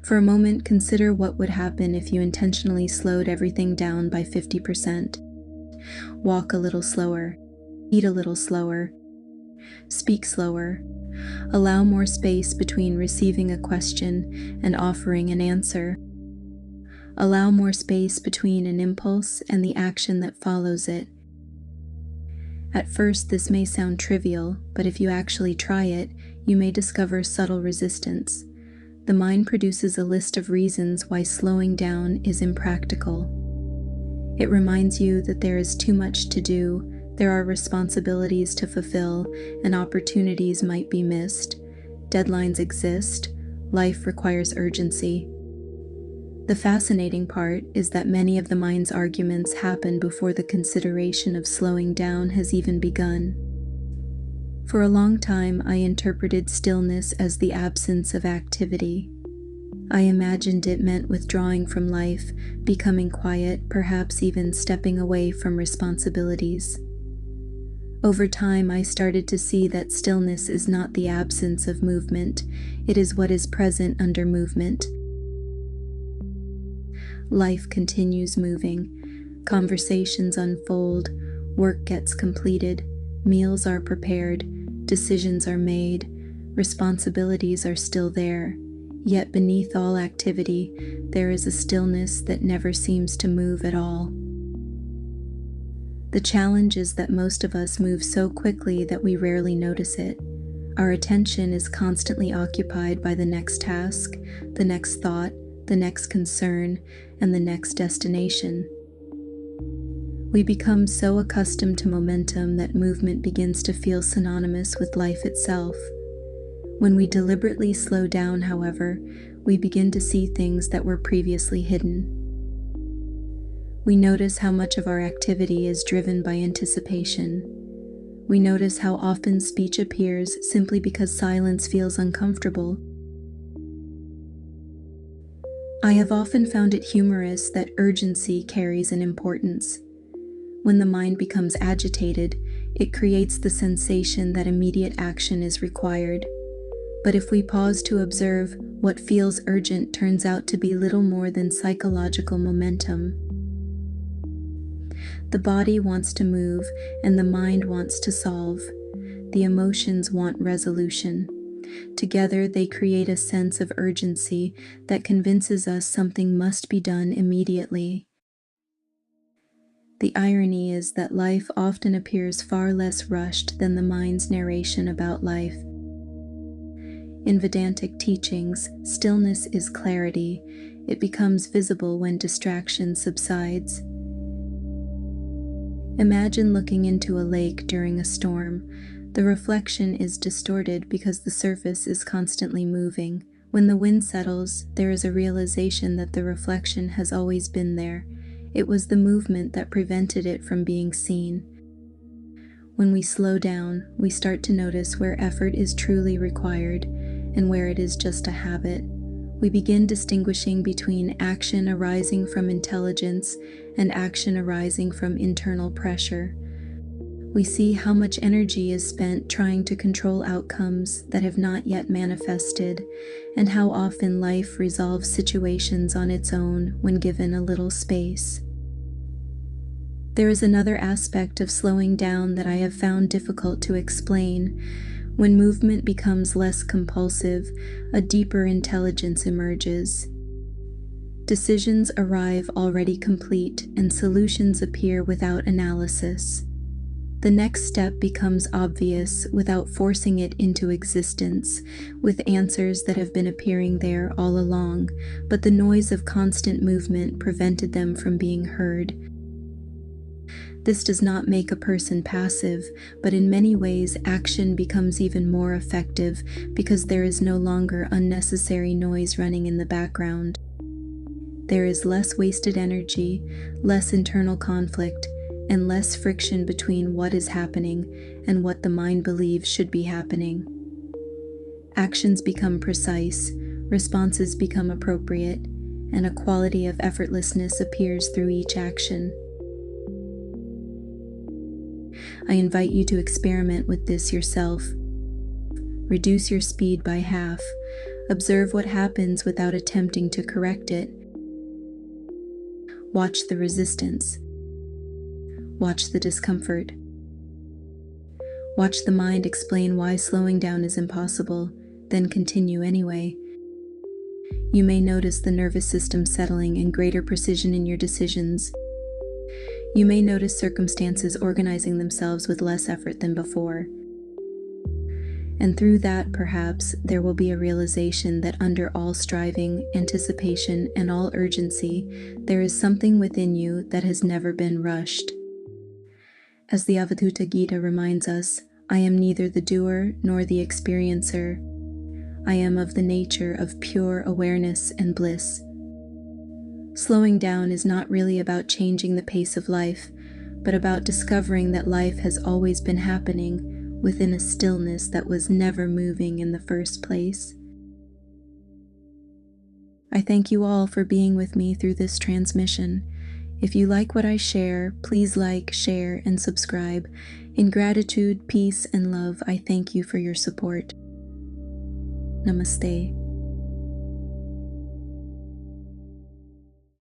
For a moment, consider what would happen if you intentionally slowed everything down by 50%. Walk a little slower, eat a little slower, speak slower, allow more space between receiving a question and offering an answer. Allow more space between an impulse and the action that follows it. At first, this may sound trivial, but if you actually try it, you may discover subtle resistance. The mind produces a list of reasons why slowing down is impractical. It reminds you that there is too much to do, there are responsibilities to fulfill, and opportunities might be missed. Deadlines exist. Life requires urgency. The fascinating part is that many of the mind's arguments happen before the consideration of slowing down has even begun. For a long time, I interpreted stillness as the absence of activity. I imagined it meant withdrawing from life, becoming quiet, perhaps even stepping away from responsibilities. Over time, I started to see that stillness is not the absence of movement, it is what is present under movement. Life continues moving, conversations unfold, work gets completed, meals are prepared, decisions are made, responsibilities are still there, yet beneath all activity, there is a stillness that never seems to move at all. The challenge is that most of us move so quickly that we rarely notice it. Our attention is constantly occupied by the next task, the next thought, the next concern, and the next destination. We become so accustomed to momentum that movement begins to feel synonymous with life itself. When we deliberately slow down, however, we begin to see things that were previously hidden. We notice how much of our activity is driven by anticipation. We notice how often speech appears simply because silence feels uncomfortable. I have often found it humorous that urgency carries an importance. When the mind becomes agitated, it creates the sensation that immediate action is required. But if we pause to observe, what feels urgent turns out to be little more than psychological momentum. The body wants to move, and the mind wants to solve. The emotions want resolution. Together, they create a sense of urgency that convinces us something must be done immediately. The irony is that life often appears far less rushed than the mind's narration about life. In Vedantic teachings, stillness is clarity. It becomes visible when distraction subsides. Imagine looking into a lake during a storm. The reflection is distorted because the surface is constantly moving. When the wind settles, there is a realization that the reflection has always been there. It was the movement that prevented it from being seen. When we slow down, we start to notice where effort is truly required and where it is just a habit. We begin distinguishing between action arising from intelligence and action arising from internal pressure. We see how much energy is spent trying to control outcomes that have not yet manifested, and how often life resolves situations on its own when given a little space. There is another aspect of slowing down that I have found difficult to explain. When movement becomes less compulsive, a deeper intelligence emerges. Decisions arrive already complete, and solutions appear without analysis. The next step becomes obvious without forcing it into existence, with answers that have been appearing there all along, but the noise of constant movement prevented them from being heard. This does not make a person passive, but in many ways action becomes even more effective because there is no longer unnecessary noise running in the background. There is less wasted energy, less internal conflict, and less friction between what is happening and what the mind believes should be happening. Actions become precise, responses become appropriate, and a quality of effortlessness appears through each action. I invite you to experiment with this yourself. Reduce your speed by half. Observe what happens without attempting to correct it. Watch the resistance. Watch the discomfort. Watch the mind explain why slowing down is impossible, then continue anyway. You may notice the nervous system settling and greater precision in your decisions. You may notice circumstances organizing themselves with less effort than before. And through that, perhaps, there will be a realization that under all striving, anticipation, and all urgency, there is something within you that has never been rushed. As the Bhagavad Gita reminds us, I am neither the doer nor the experiencer. I am of the nature of pure awareness and bliss. Slowing down is not really about changing the pace of life, but about discovering that life has always been happening within a stillness that was never moving in the first place. I thank you all for being with me through this transmission. If you like what I share, please like, share, and subscribe. In gratitude, peace, and love, I thank you for your support. Namaste.